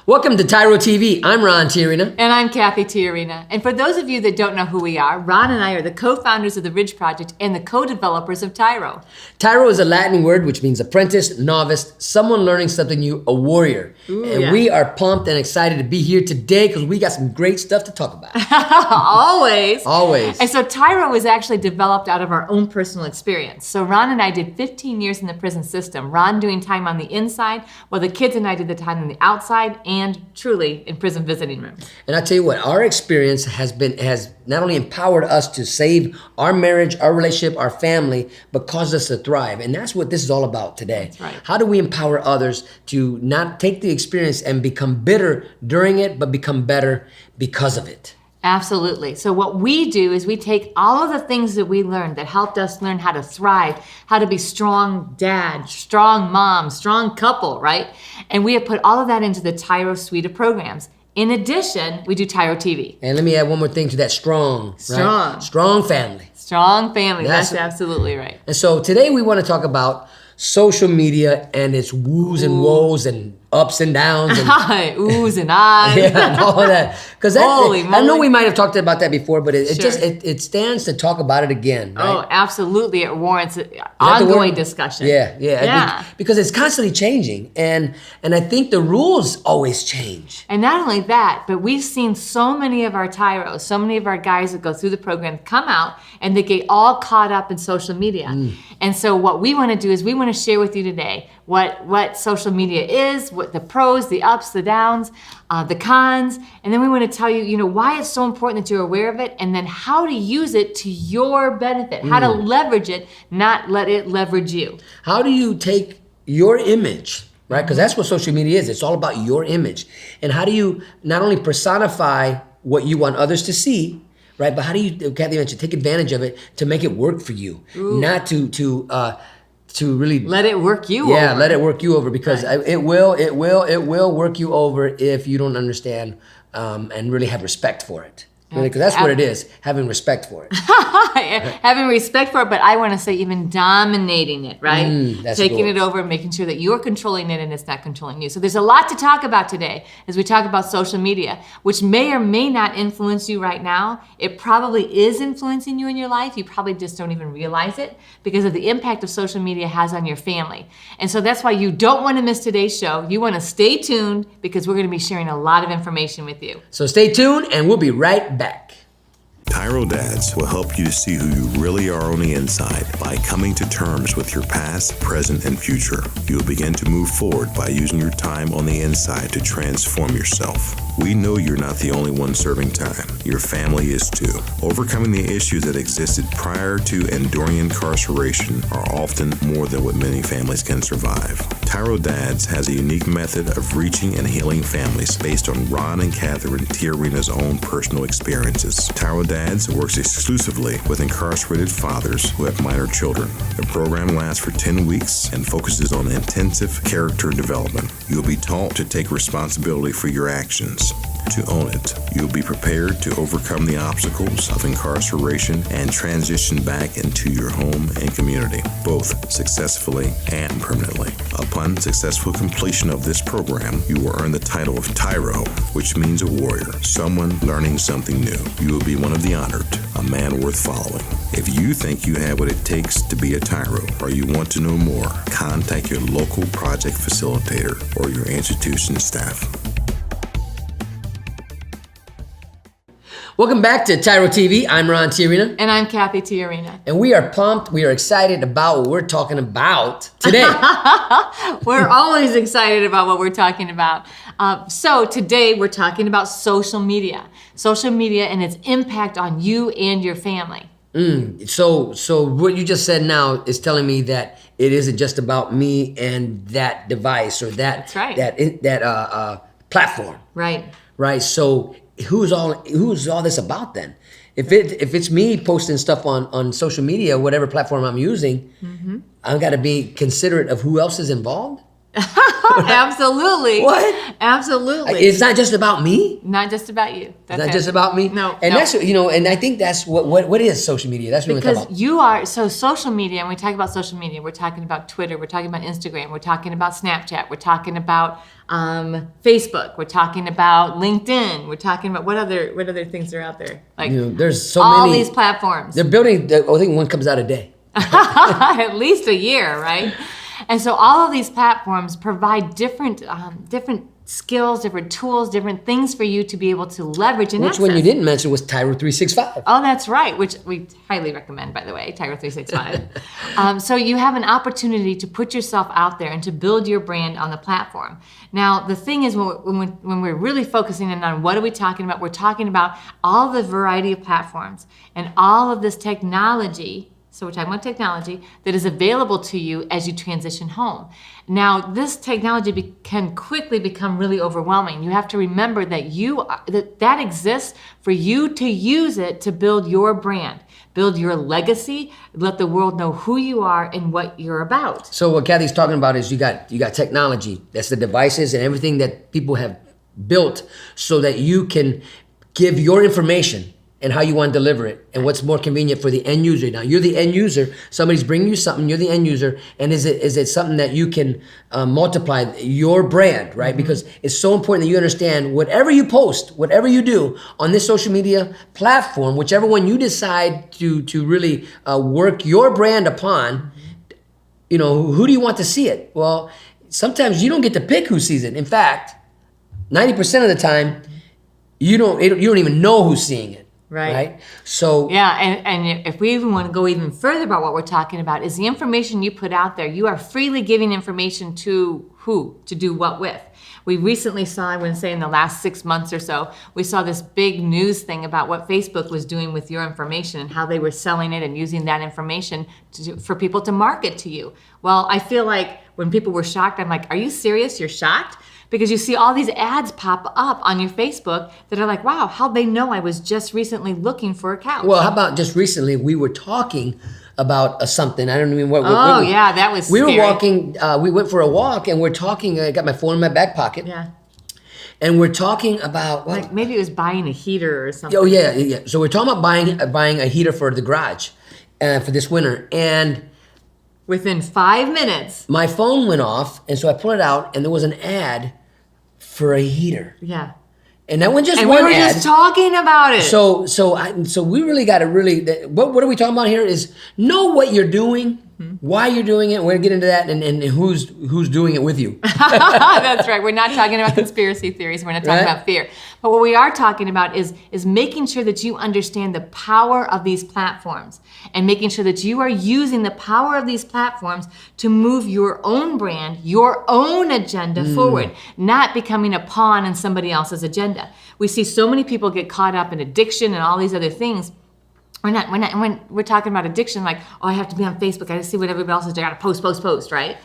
Welcome to TYRO TV. I'm Ron TYRO. And I'm Kathy TYRO. And for those of you that don't know who we are, Ron and I are the co-founders of the Ridge Project and the co-developers of TYRO. TYRO is a Latin word which means apprentice, novice, someone learning something new, a warrior. We are pumped and excited to be here today because we got some great stuff to talk about. Always. Always. And so TYRO was actually developed out of our own personal experience. So Ron and I did 15 years in the prison system. Ron doing time on the inside, while the kids and I did the time on the outside and truly in prison visiting rooms. And I tell you what, our experience has not only empowered us to save our marriage, our relationship, our family, but caused us to thrive. And that's what this is all about today. That's right. How do we empower others to not take the experience and become bitter during it, but become better because of it? Absolutely. So what we do is we take all of the things that we learned that helped us learn how to thrive, how to be strong dad, strong mom, strong couple, right? And we have put all of that into the TYRO suite of programs. In addition, we do TYRO TV. And let me add one more thing to that, strong. Strong. Right? Strong family. Strong family, that's absolutely right. And so today we want to talk about social media and its woos and woes and ups and downs and oohs and ahs. yeah, and all of that. Because Holy I know moly. we might have talked about that before, but it Sure. just it stands to talk about it again. Right? Oh, absolutely. It warrants Is that the ongoing word? discussion. Yeah. Because it's constantly changing, and I think the rules always change. And not only that, but we've seen so many of our TYROs, so many of our guys that go through the program come out and they get all caught up in social media. And so what we want to do is we want to share with you today what social media is, what the pros, the ups, the downs, the cons, and then we want to tell you, why it's so important that you're aware of it, and then how to use it to your benefit, how to leverage it, not let it leverage you. How do you take your image, right? Because that's what social media is. It's all about your image. And how do you not only personify what you want others to see, right? But how do you, Kathy mentioned, take advantage of it to make it work for you, not to really Let it work you over. Yeah, let it work you over, because it will work you over if you don't understand and really have respect for it. Because that's what it is, having respect for it. Having respect for it, but I want to say even dominating it, right? That's Taking good. it over and making sure that you're controlling it and it's not controlling you. So there's a lot to talk about today as we talk about social media, which may or may not influence you right now. It probably is influencing you in your life. You probably just don't even realize it because of the impact of social media has on your family. And so that's why you don't want to miss today's show. You want to stay tuned because we're going to be sharing a lot of information with you. So stay tuned and we'll be right back. TYRO Dads will help you to see who you really are on the inside by coming to terms with your past, present, and future. You'll begin to move forward by using your time on the inside to transform yourself. We know you're not the only one serving time. Your family is too. Overcoming the issues that existed prior to and during incarceration are often more than what many families can survive. TYRO Dads has a unique method of reaching and healing families based on Ron and Catherine TYRO's own personal experiences. TYRO Dads works exclusively with incarcerated fathers who have minor children. The program lasts for 10 weeks and focuses on intensive character development. You'll be taught to take responsibility for your actions, to own it. You'll be prepared to overcome the obstacles of incarceration and transition back into your home and community, both successfully and permanently. Upon successful completion of this program, you will earn the title of TYRO, which means a warrior, someone learning something new. You will be one of the honored, a man worth following. If you think you have what it takes to be a TYRO, or you want to know more, contact your local project facilitator or your institution staff. Welcome back to TYRO TV. I'm Ron TYRO. And I'm Kathy TYRO. And we are pumped. We are excited about what we're talking about today. We're always excited about what we're talking about. So today we're talking about social media. Social media and its impact on you and your family. So what you just said now is telling me that it isn't just about me and that device or that That's right. that platform. Right. So who's all this about then? If it's me posting stuff on social media, whatever platform I'm using, I've got to be considerate of who else is involved. Absolutely. What? Absolutely. It's not just about me. Not just about you. That's Not it. just about me. No. And no. that's and I think that's what is social media. That's what we're Because talking about. you are, so social media, and we talk about social media, we're talking about Twitter, we're talking about Instagram, we're talking about Snapchat, we're talking about Facebook, we're talking about LinkedIn, we're talking about what other things are out there? Like There's so all many. these platforms. They're building. I think one comes out a day. At least a year, right? And so all of these platforms provide different skills, different tools, different things for you to be able to leverage and Which access. one you didn't mention was TYRO 365. Oh, that's right, which we highly recommend, by the way, TYRO 365. So you have an opportunity to put yourself out there and to build your brand on the platform. Now, the thing is, when we're really focusing in on what are we talking about, we're talking about all the variety of platforms and all of this technology. So we're talking about technology that is available to you as you transition home. Now, this technology can quickly become really overwhelming. You have to remember that that exists for you to use it to build your brand, build your legacy, let the world know who you are and what you're about. So what Kathy's talking about is you got technology. That's the devices and everything that people have built so that you can give your information and how you want to deliver it and what's more convenient for the end user. Now, you're the end user. Somebody's bringing you something. You're the end user. And is it something that you can multiply your brand, right? Mm-hmm. Because it's so important that you understand whatever you post, whatever you do on this social media platform, whichever one you decide to really work your brand upon, who do you want to see it? Well, sometimes you don't get to pick who sees it. In fact, 90% of the time, you don't even know who's seeing it. Right. So yeah, and if we even want to go even further about what we're talking about, is the information you put out there, you are freely giving information to who to do what with. We recently saw, I wouldn't say in the last 6 months or so, we saw this big news thing about what Facebook was doing with your information and how they were selling it and using that information for people to market to you. Well, I feel like when people were shocked, I'm like, are you serious? You're shocked? Because you see all these ads pop up on your Facebook that are like, wow, how'd they know I was just recently looking for a couch? Well, how about just recently we were talking about something. I don't even what. Yeah, that was we scary. were walking. We went for a walk and we're talking. I got my phone in my back pocket. Yeah. And we're talking about like maybe it was buying a heater or something. Oh yeah. So we're talking about buying a heater for the garage, for this winter. And within 5 minutes, my phone went off, and so I pulled it out, and there was an ad for a heater. Yeah. And that one just and one we were ad. just talking about it. So we really got to what are we talking about here is know what you're doing, why you're doing it. We're gonna get into that and who's doing it with you. That's right. We're not talking about conspiracy theories. We're not talking about fear. But what we are talking about is making sure that you understand the power of these platforms and making sure that you are using the power of these platforms to move your own brand, your own agenda forward, not becoming a pawn in somebody else's agenda. We see so many people get caught up in addiction and all these other things. When we're talking about addiction, like, oh, I have to be on Facebook. I just see what everybody else is doing. I got to post, right?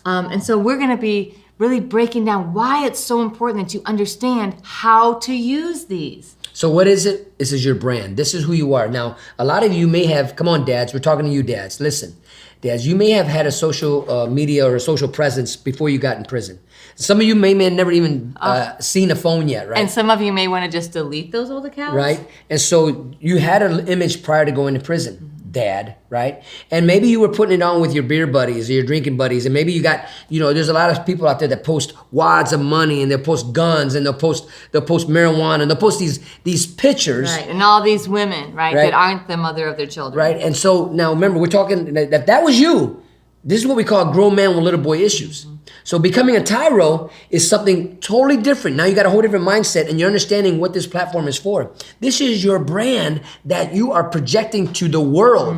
And so we're going to be really breaking down why it's so important that you understand how to use these. So what is it? This is your brand. This is who you are. Now, a lot of you may have, come on, dads, we're talking to you, dads. Listen, dads, you may have had a social media or a social presence before you got in prison. Some of you may have never even seen a phone yet, right? And some of you may want to just delete those old accounts. Right. And so you had an image prior to going to prison, dad, right? And maybe you were putting it on with your beer buddies or your drinking buddies. And maybe you got, there's a lot of people out there that post wads of money and they'll post guns and they'll post marijuana and they'll post these pictures. Right. And all these women, right, that aren't the mother of their children. Right. And so now remember, we're talking that was you. This is what we call grown man with little boy issues. So becoming a TYRO is something totally different. Now you got a whole different mindset and you're understanding what this platform is for. This is your brand that you are projecting to the world.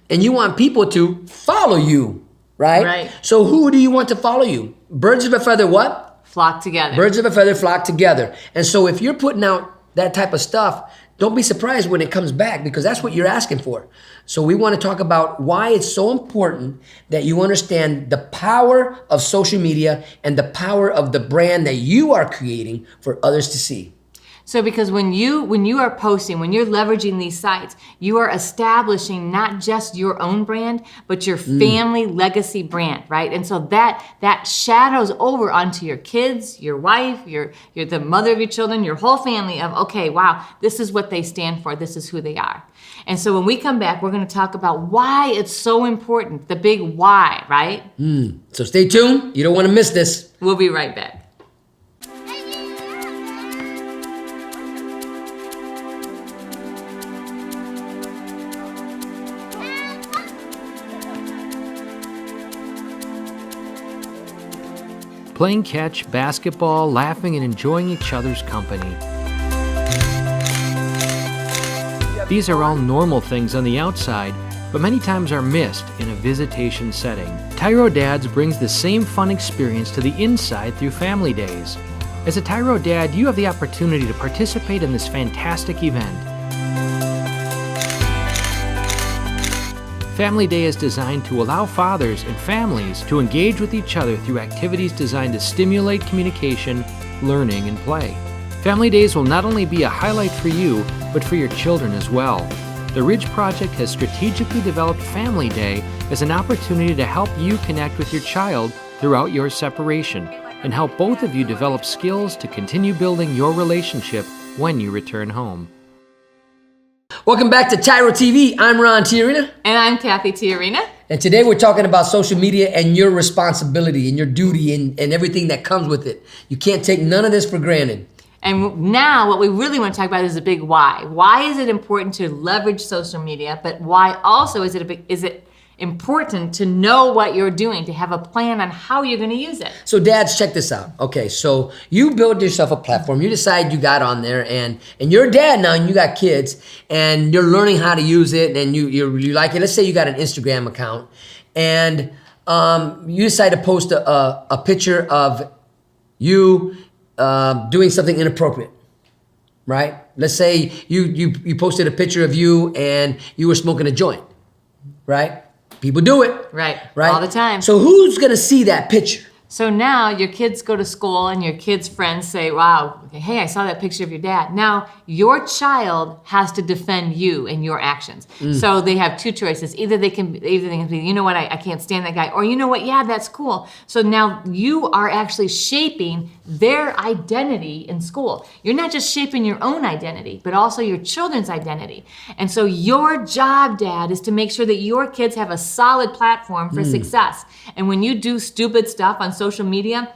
And you want people to follow you, right? So who do you want to follow you? Birds of a feather what? Flock together. Birds of a feather flock together. And so if you're putting out that type of stuff, don't be surprised when it comes back because that's what you're asking for. So we want to talk about why it's so important that you understand the power of social media and the power of the brand that you are creating for others to see. So because when you are posting, when you're leveraging these sites, you are establishing not just your own brand, but your family legacy brand, right? And so that shadows over onto your kids, your wife, you're the mother of your children, your whole family of, okay, wow, this is what they stand for, this is who they are. And so when we come back, we're going to talk about why it's so important, the big why, right? So stay tuned. You don't want to miss this. We'll be right back. Playing catch, basketball, laughing, and enjoying each other's company. These are all normal things on the outside, but many times are missed in a visitation setting. TYRO Dads brings the same fun experience to the inside through Family Days. As a TYRO Dad, you have the opportunity to participate in this fantastic event. Family Day is designed to allow fathers and families to engage with each other through activities designed to stimulate communication, learning, and play. Family Days will not only be a highlight for you, but for your children as well. The Ridge Project has strategically developed Family Day as an opportunity to help you connect with your child throughout your separation and help both of you develop skills to continue building your relationship when you return home. Welcome back to TYRO TV. I'm Ron TYRO. And I'm Kathy TYRO. And today we're talking about social media and your responsibility and your duty and everything that comes with it. You can't take none of this for granted. And now what we really want to talk about is a big why. Why is it important to leverage social media? But why also is it important to know what you're doing, to have a plan on how you're going to use it? So dads, check this out. Okay, so you build yourself a platform. You decide you got on there and you're a dad now and you got kids and you're learning how to use it and you like it. Let's say you got an Instagram account and you decide to post a picture of you doing something inappropriate, right? Let's say you posted a picture of you and you were smoking a joint, right? People do it. Right. Right. All the time. So who's going to see that picture? So now your kids go to school and your kids' friends say, wow, hey, I saw that picture of your dad. Now your child has to defend you and your actions. So they have two choices. Either they can be, you know what, I can't stand that guy. Or you know what, yeah, that's cool. So now you are actually shaping their identity in school. You're not just shaping your own identity, but also your children's identity. And so your job, Dad, is to make sure that your kids have a solid platform for success. And when you do stupid stuff on social media,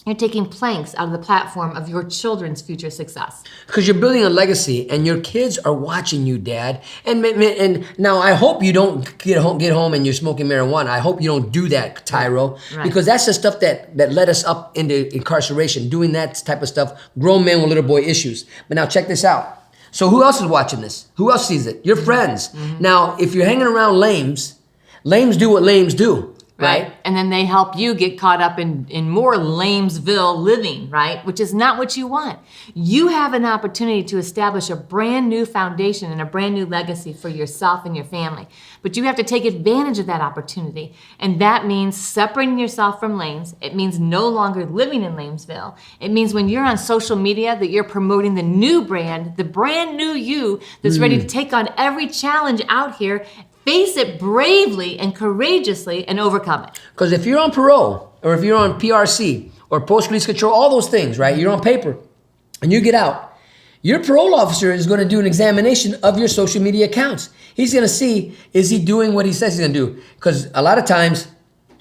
you're taking planks out of the platform of your children's future success. Because you're building a legacy and your kids are watching you, Dad. And now I hope you don't get home and you're smoking marijuana. I hope you don't do that, TYRO. Right. Because that's the stuff that led us up into incarceration, doing that type of stuff, grown men with little boy issues. But now check this out. So who else is watching this? Who else sees it? Your friends. Now, if you're hanging around lames do what lames do. Right. And then they help you get caught up in more Lamesville living, right? Which is not what you want. You have an opportunity to establish a brand new foundation and a brand new legacy for yourself and your family. But you have to take advantage of that opportunity. And that means separating yourself from lames. It means no longer living in Lamesville. It means when you're on social media that you're promoting the new brand, the brand new you that's ready to take on every challenge out here. Face it bravely and courageously and overcome it. Because if you're on parole or if you're on PRC or post-release control, all those things, right? You're on paper and you get out. Your parole officer is going to do an examination of your social media accounts. He's going to see, is he doing what he says he's going to do? Because a lot of times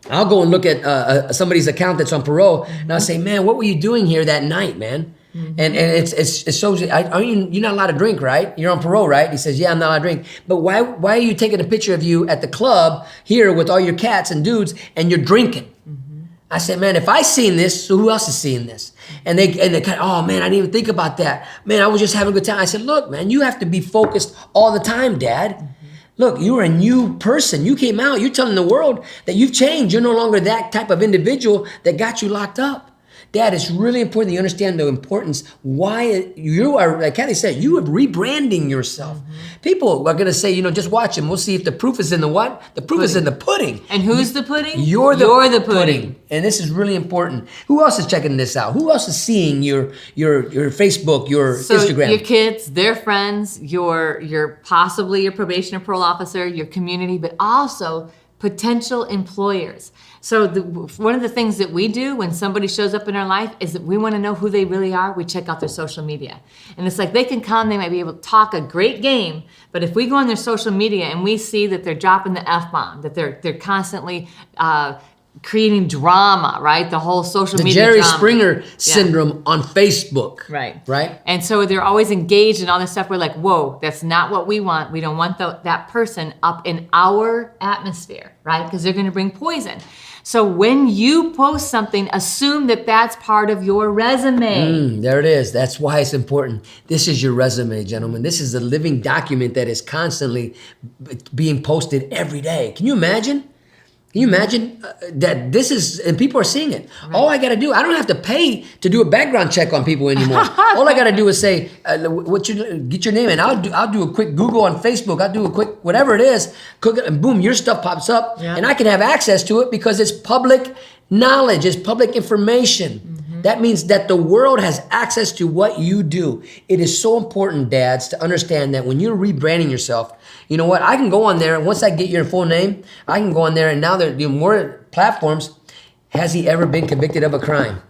I'll go and look at somebody's account that's on parole and I'll say, man, what were you doing here that night, man? And it shows you, you're not allowed to drink, right? You're on parole, right? He says, yeah, I'm not allowed to drink. But why are you taking a picture of you at the club here with all your cats and dudes and you're drinking? I said, man, if I seen this, so who else is seeing this? And they kind of, oh man, I didn't even think about that. Man, I was just having a good time. I said, look, man, you have to be focused all the time, Dad. Look, you're a new person. You came out, you're telling the world that you've changed. You're no longer that type of individual that got you locked up. Dad, it's really important that you understand the importance why you are, like Kathy said, you are rebranding yourself. People are going to say, just watch him. We'll see if the proof is in the what? The proof is in the pudding. And who's the pudding? You're the pudding. And this is really important. Who else is checking this out? Who else is seeing your Facebook, your Instagram? Your kids, their friends, your possibly your probation or parole officer, your community, but also potential employers. So one of the things that we do when somebody shows up in our life is that we want to know who they really are. We check out their social media. And it's like they can come, they might be able to talk a great game, but if we go on their social media and we see that they're dropping the F-bomb, that they're constantly creating drama, right? The whole social media Jerry drama. Springer syndrome on Facebook. Right. And so they're always engaged in all this stuff. We're like, whoa, that's not what we want. We don't want that person up in our atmosphere, right? Because they're going to bring poison. So when you post something, assume that that's part of your resume. There it is. That's why it's important. This is your resume, gentlemen. This is a living document that is constantly being posted every day. Can you imagine? Can you imagine that this is, and people are seeing it. Right. All I got to do, I don't have to pay to do a background check on people anymore. All I got to do is say, get your name, and I'll do a quick Google on Facebook. I'll do a quick whatever it is, cook it, and boom, your stuff pops up, and I can have access to it because it's public knowledge, it's public information. That means that the world has access to what you do. It is so important, dads, to understand that when you're rebranding yourself, you know what? I can go on there, and once I get your full name, I can go on there, and now there are more platforms. Has he ever been convicted of a crime?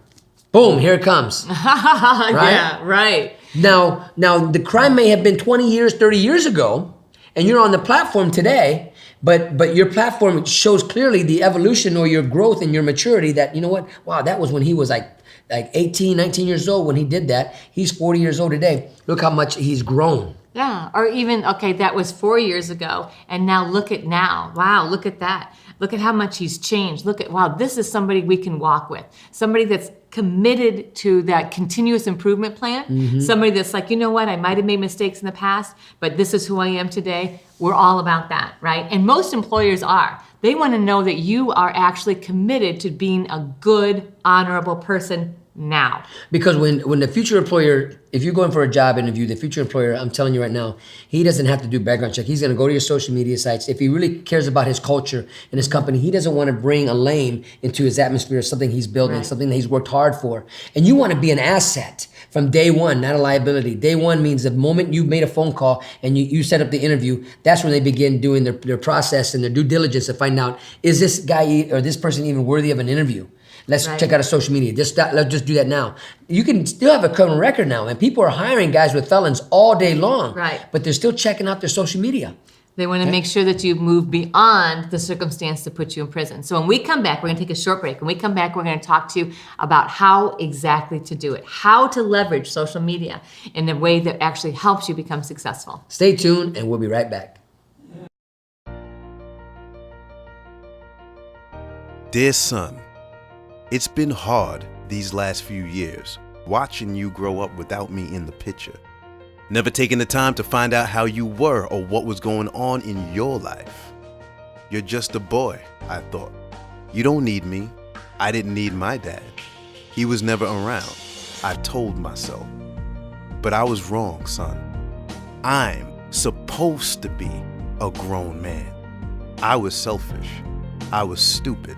Boom, here it comes. Right? Yeah, right. Now, the crime may have been 20 years, 30 years ago, and you're on the platform today, but your platform shows clearly the evolution or your growth and your maturity that, you know what? Wow, that was when he was like 18, 19 years old when he did that. He's 40 years old today. Look how much he's grown. Yeah, or even, okay, that was 4 years ago, and now look at now. Wow, look at that. Look at how much he's changed. Look at, wow, this is somebody we can walk with. Somebody that's committed to that continuous improvement plan. Somebody that's like, you know what, I might have made mistakes in the past, but this is who I am today. We're all about that, right? And most employers are. They want to know that you are actually committed to being a good, honorable person now. Because when the future employer, if you're going for a job interview, the future employer, I'm telling you right now, he doesn't have to do background check. He's going to go to your social media sites. If he really cares about his culture and his company, he doesn't want to bring a lame into his atmosphere, something he's building, something that he's worked hard for. And you want to be an asset from day one, not a liability. Day one means the moment you made a phone call and you set up the interview, that's when they begin doing their process and their due diligence to find out, is this guy or this person even worthy of an interview? Let's check out his social media. Let's just do that now. You can still have a criminal record now, and people are hiring guys with felons all day long. Right. But they're still checking out their social media. They want to make sure that you move beyond the circumstance to put you in prison. So when we come back, we're going to take a short break. When we come back, we're going to talk to you about how exactly to do it, how to leverage social media in a way that actually helps you become successful. Stay tuned, and we'll be right back. Dear son, it's been hard these last few years, watching you grow up without me in the picture. Never taking the time to find out how you were or what was going on in your life. You're just a boy, I thought. You don't need me. I didn't need my dad. He was never around, I told myself. But I was wrong, son. I'm supposed to be a grown man. I was selfish. I was stupid.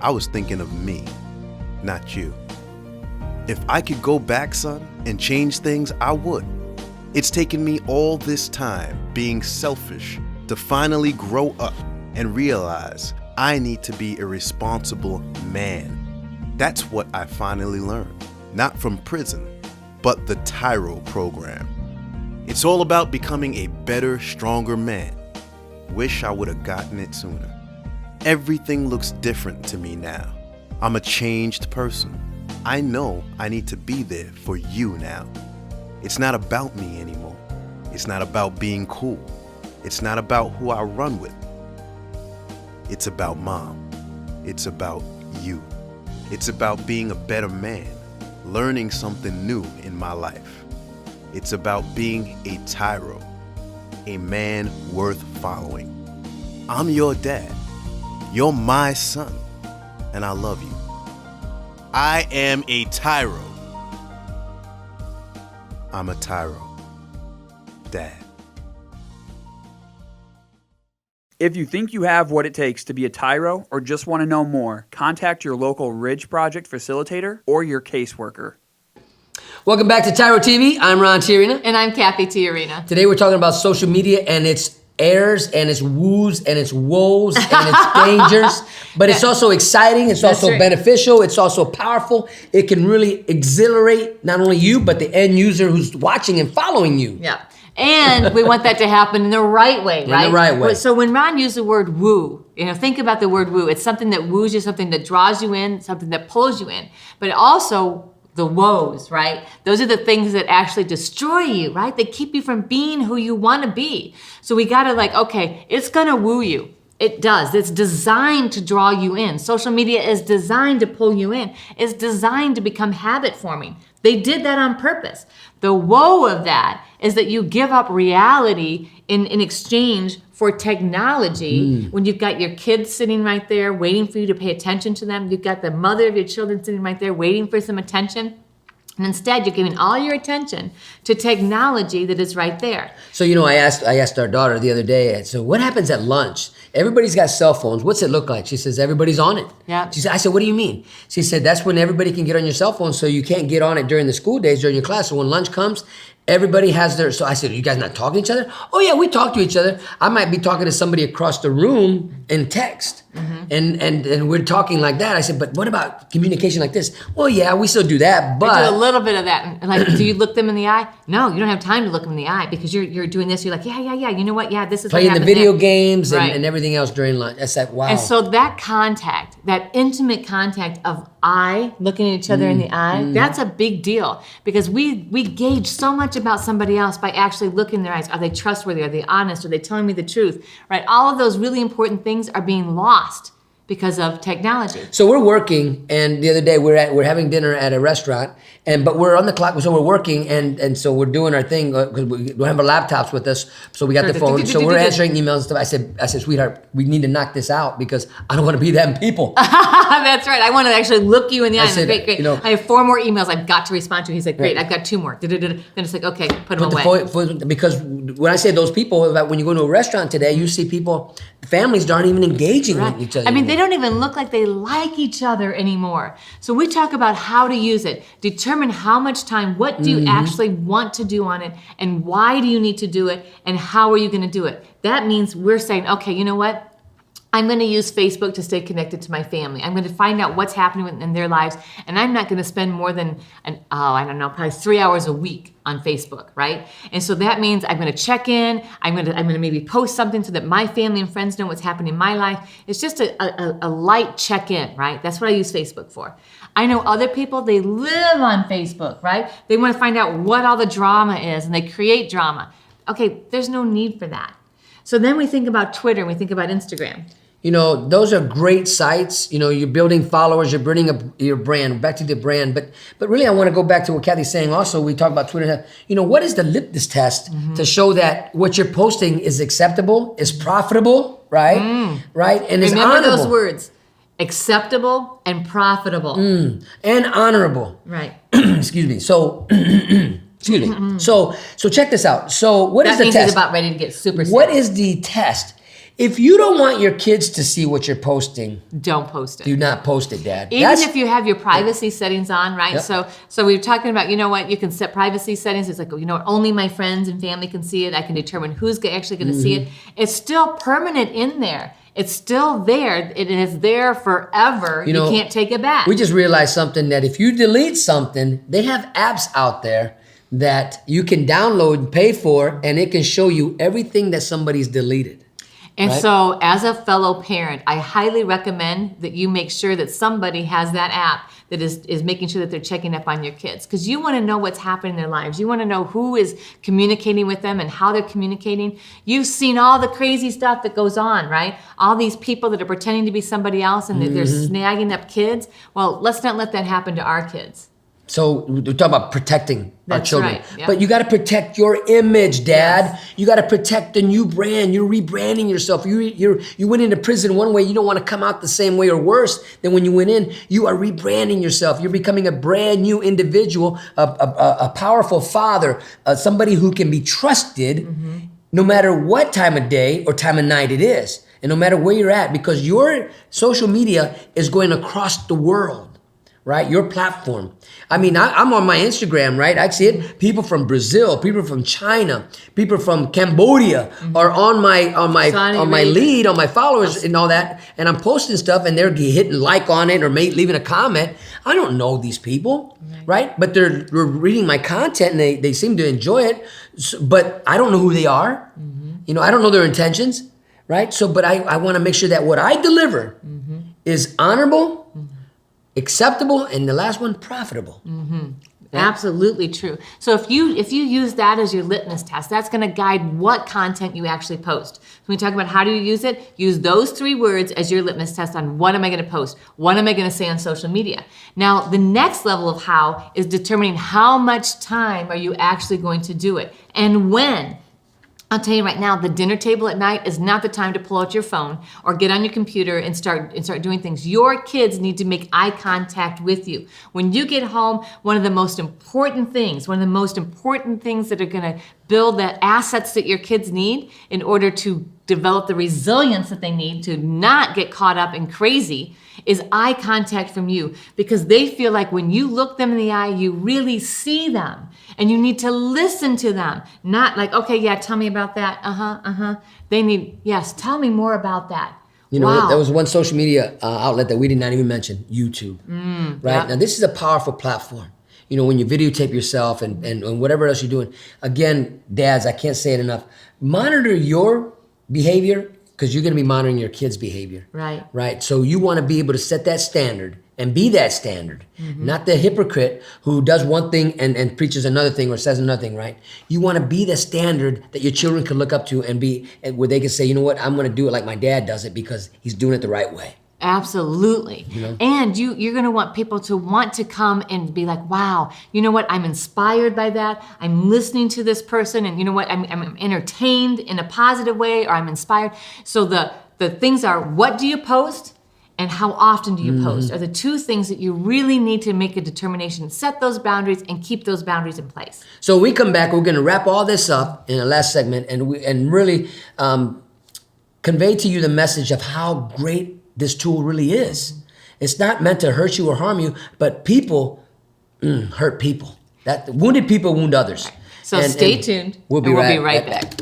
I was thinking of me, not you. If I could go back, son, and change things, I would. It's taken me all this time being selfish to finally grow up and realize I need to be a responsible man. That's what I finally learned, not from prison, but the TYRO program. It's all about becoming a better, stronger man. Wish I would have gotten it sooner. Everything looks different to me now. I'm a changed person. I know I need to be there for you now. It's not about me anymore. It's not about being cool. It's not about who I run with. It's about mom. It's about you. It's about being a better man, learning something new in my life. It's about being a TYRO, a man worth following. I'm your dad. You're my son, and I love you. I am a TYRO. I'm a TYRO. Dad. If you think you have what it takes to be a TYRO or just want to know more, contact your local Ridge Project facilitator or your caseworker. Welcome back to TYRO TV. I'm Ron Tiarina. And I'm Kathy Tiarina. Today we're talking about social media and its errors and its woos and its woes and its dangers. But it's also exciting. It's also right. beneficial. It's also powerful. It can really exhilarate not only you, but the end user who's watching and following you. Yeah. And we want that to happen in the right way, right? In the right way. So when Ron used the word woo, think about the word woo. It's something that woos you, something that draws you in, something that pulls you in. But also the woes, right? Those are the things that actually destroy you, right? They keep you from being who you want to be. So we got to okay, it's going to woo you. It does. It's designed to draw you in. Social media is designed to pull you in. It's designed to become habit forming. They did that on purpose. The woe of that is that you give up reality in exchange for technology when you've got your kids sitting right there waiting for you to pay attention to them. You've got the mother of your children sitting right there waiting for some attention. And instead, you're giving all your attention to technology that is right there. So, I asked our daughter the other day, so what happens at lunch? Everybody's got cell phones. What's it look like? She says, everybody's on it. Yeah. I said, what do you mean? She said, that's when everybody can get on your cell phone, so you can't get on it during the school days, during your class. So when lunch comes, everybody has their, so I said, are you guys not talking to each other? Oh yeah, we talk to each other. I might be talking to somebody across the room in text. And we're talking like that. I said, but what about communication like this? Well, yeah, we still do that, but we do a little bit of that. Like, do you look them in the eye? No, you don't have time to look them in the eye because you're doing this. You're like, yeah. You know what? Yeah, this is playing what the happened video there. games Right. and everything else during lunch. That's like, wow. And so that contact, that intimate contact of eye, looking at each other in the eye, that's a big deal because we gauge so much about somebody else by actually looking in their eyes. Are they trustworthy? Are they honest? Are they telling me the truth? Right? All of those really important things are being lost because of technology. So we're working, and the other day we're having dinner at a restaurant, but we're on the clock, so we're working, and so we're doing our thing because we don't have our laptops with us, so we got the phone, so we're answering emails and stuff. I said, sweetheart, we need to knock this out because I don't want to be them people. That's right. I want to actually look you in the eye. said, Great. I have 4 more emails I've got to respond to. He's like, great, I've got 2 more. Then it's like, okay, put them away. Because when I say those people, when you go to a restaurant today, you see people, families aren't even engaging with each other. I mean, they don't even look like they like each other anymore. So we talk about how to use it. Determine how much time, what do you actually want to do on it, and why do you need to do it, and how are you going to do it? That means we're saying, okay, you know what? I'm going to use Facebook to stay connected to my family. I'm going to find out what's happening in their lives, and I'm not going to spend more than, probably 3 hours a week on Facebook, right? And so that means I'm going to check in. I'm going to maybe post something so that my family and friends know what's happening in my life. It's just a light check-in, right? That's what I use Facebook for. I know other people, they live on Facebook, right? They want to find out what all the drama is, and they create drama. Okay, there's no need for that. So then we think about Twitter, and we think about Instagram. Those are great sites. You're building followers, you're building up your brand, back to the brand. But really, I want to go back to what Kathy's saying also. We talk about Twitter. What is the litmus test to show that what you're posting is acceptable, is profitable, right? Right? And is honorable. Remember those words. Acceptable and profitable. And honorable. Right. Excuse me. So... Excuse me. So check this out. So what is the test? That means he's about ready to get super serious. What is the test? If you don't want your kids to see what you're posting, don't post it. Do not post it, Dad. Even if you have your privacy settings on, right? Yep. So we were talking about, you can set privacy settings. It's like, only my friends and family can see it. I can determine who's actually going to see it. It's still permanent in there. It's still there. It is there forever. You can't take it back. We just realized something, that if you delete something, they have apps out there that you can download and pay for, and it can show you everything that somebody's deleted. And right? So as a fellow parent, I highly recommend that you make sure that somebody has that app that is making sure that they're checking up on your kids, because you want to know what's happening in their lives. You want to know who is communicating with them and how they're communicating. You've seen all the crazy stuff that goes on, right? All these people that are pretending to be somebody else and they're snagging up kids. Well, let's not let that happen to our kids. So we're talking about protecting our That's children. right, yeah. But you got to protect your image, Dad. Yes. You got to protect the new brand. You're rebranding yourself. You went into prison one way. You don't want to come out the same way or worse than when you went in. You are rebranding yourself. You're becoming a brand new individual, a powerful father, somebody who can be trusted no matter what time of day or time of night it is. And no matter where you're at, because your social media is going across the world, right? Your platform. I mean, I'm on my Instagram, right? I see it. People from Brazil, people from China, people from Cambodia are on my lead, on my followers and all that. And I'm posting stuff and they're hitting like on it or leaving a comment. I don't know these people, right? But they're reading my content and they seem to enjoy it. But I don't know who they are. You know, I don't know their intentions, right? So, but I want to make sure that what I deliver is honorable, acceptable, and the last one, profitable. Absolutely true. So if you use that as your litmus test, that's going to guide what content you actually post. When we talk about how do you use it, use those 3 words as your litmus test on what am I going to post, what am I going to say on social media. Now, the next level of how is determining how much time are you actually going to do it and when. I'll tell you right now, the dinner table at night is not the time to pull out your phone or get on your computer and start doing things. Your kids need to make eye contact with you. When you get home, one of the most important things that are going to build the assets that your kids need in order to develop the resilience that they need to not get caught up in crazy is eye contact from you, because they feel like when you look them in the eye, you really see them and you need to listen to them. Not like, okay, yeah, tell me about that. They need, yes, tell me more about that. You know, wow. there was one social media outlet that we did not even mention, YouTube, right? yeah. Now, this is a powerful platform. You know, when you videotape yourself and whatever else you're doing. Again, dads, I can't say it enough. Monitor your behavior because you're going to be monitoring your kids' behavior. Right. Right. So you want to be able to set that standard and be that standard, not the hypocrite who does one thing and preaches another thing or says another thing, right? You want to be the standard that your children can look up to and be where they can say, you know what, I'm going to do it like my dad does it because he's doing it the right way. Absolutely. You know? And you're going to want people to want to come and be like, wow, you know what? I'm inspired by that. I'm listening to this person and you know what? I'm entertained in a positive way or I'm inspired. So the things are, what do you post and how often do you post are the 2 things that you really need to make a determination, set those boundaries and keep those boundaries in place. So when we come back, we're going to wrap all this up in the last segment and really convey to you the message of how great this tool really is. It's not meant to hurt you or harm you, but people hurt people. That wounded people wound others. So stay tuned. We'll be right back.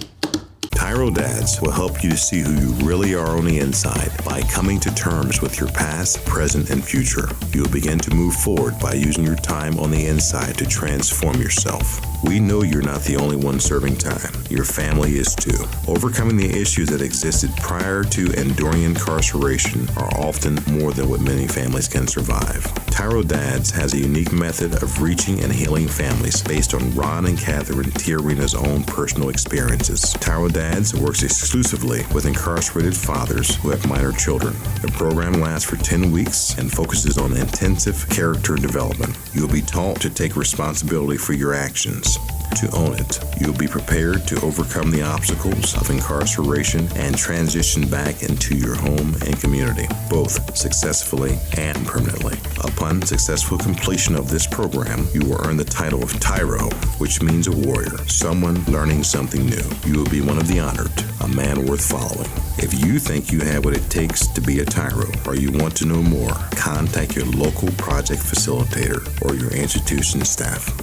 TYRO Dads will help you to see who you really are on the inside by coming to terms with your past, present, and future. You'll begin to move forward by using your time on the inside to transform yourself. We know you're not the only one serving time. Your family is too. Overcoming the issues that existed prior to and during incarceration are often more than what many families can survive. TYRO Dads has a unique method of reaching and healing families based on Ron and Catherine TYRO's own personal experiences. TYRO Dads works exclusively with incarcerated fathers who have minor children. The program lasts for 10 weeks and focuses on intensive character development. You'll be taught to take responsibility for your actions, to own it. You'll be prepared to overcome the obstacles of incarceration and transition back into your home and community, both successfully and permanently. Upon successful completion of this program, you will earn the title of TYRO, which means a warrior, someone learning something new. You will be one of the honored, a man worth following. If you think you have what it takes to be a TYRO or you want to know more, contact your local project facilitator or your institution staff.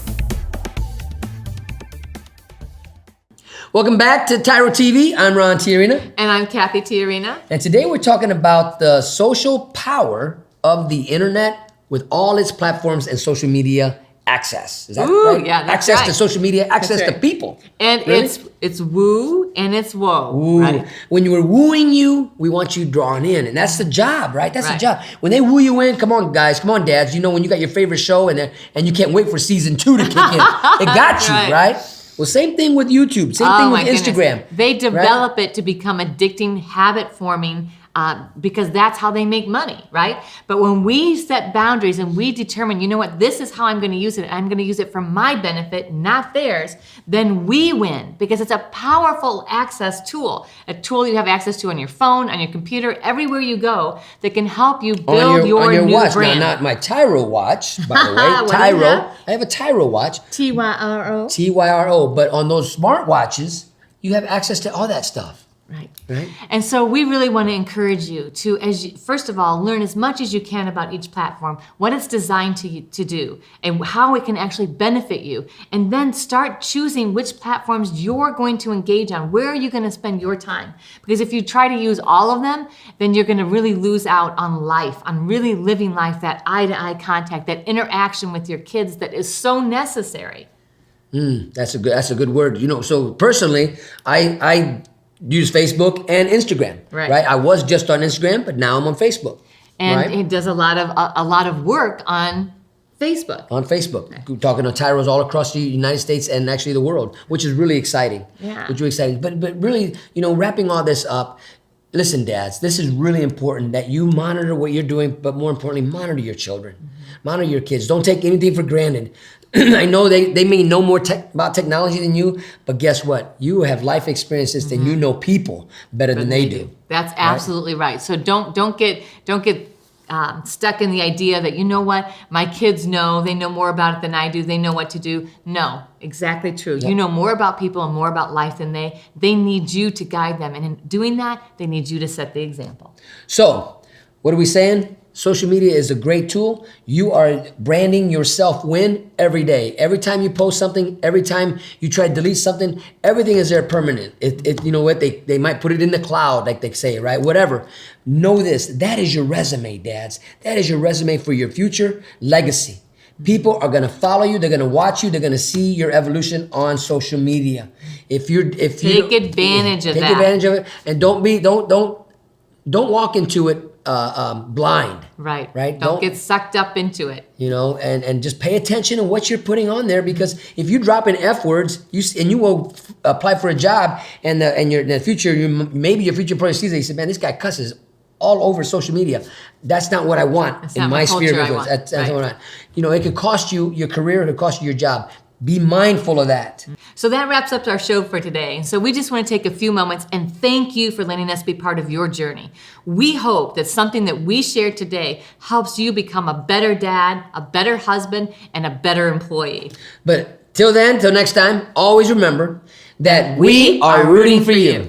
Welcome back to TYRO TV. I'm Ron TYRO. And I'm Kathy TYRO. And today we're talking about the social power of the internet with all its platforms and social media access. Is that right? Yeah, that's access right. to social media, access That's to right. people. And Really? it's woo and it's whoa. Ooh. Right? When we're wooing you, we want you drawn in. And that's the job, right? That's the Right. job. When they woo you in, come on, guys, come on, dads. You know, when you got your favorite show and you can't wait for season 2 to kick in, it got you, Right. right? Well, same thing with YouTube. Same thing with my goodness. Instagram. They develop it to become addicting, habit forming, because that's how they make money, right? But when we set boundaries and we determine, you know what, this is how I'm going to use it. I'm going to use it for my benefit, not theirs. Then we win, because it's a powerful access tool, a tool you have access to on your phone, on your computer, everywhere you go, that can help you build your new watch. brand. Now, not my TYRO watch, by the way. What do you TYRO. have? I have a TYRO watch. TYRO. TYRO. But on those smart watches, you have access to all that stuff. Right. And so we really want to encourage you to, first of all, learn as much as you can about each platform, what it's designed to do, and how it can actually benefit you. And then start choosing which platforms you're going to engage on. Where are you going to spend your time? Because if you try to use all of them, then you're going to really lose out on life, on really living life, that eye-to-eye contact, that interaction with your kids that is so necessary. That's a good word. So personally, I use Facebook and Instagram. Right. I was just on Instagram, but now I'm on Facebook. And it does a lot of work on Facebook. On Facebook, talking to TYROs all across the United States and actually the world, which is really exciting. Yeah. Which is really exciting. But really, wrapping all this up, listen, dads, this is really important that you monitor what you're doing, but more importantly, monitor your children. Monitor your kids. Don't take anything for granted. I know they may know more about technology than you, but guess what? You have life experiences and you know people better than they do. That's absolutely right. So don't get stuck in the idea that, you know what, my kids they know more about it than I do. They know what to do. No, exactly true. Yep. You know more about people and more about life than they need you to guide them. And in doing that, they need you to set the example. So what are we saying? Social media is a great tool. You are branding your self-win every day. Every time you post something, every time you try to delete something, everything is there permanent. You know what? They might put it in the cloud, like they say, right? Whatever. Know this. That is your resume, dads. That is your resume for your future legacy. People are going to follow you. They're going to watch you. They're going to see your evolution on social media. Take advantage of that. Take advantage of it, and don't walk into it blind. Right. Don't get sucked up into it. And just pay attention to what you're putting on there, because if you drop in F words, you will apply for a job, and in the future, maybe your future employer sees it. He said, "Man, this guy cusses all over social media." That's not what I want in my sphere of influence. That's what I want. It could cost you your career. It could cost you your job. Be mindful of that. So that wraps up our show for today. And so we just want to take a few moments and thank you for letting us be part of your journey. We hope that something that we shared today helps you become a better dad, a better husband, and a better employee. But till next time, always remember that we are rooting for you.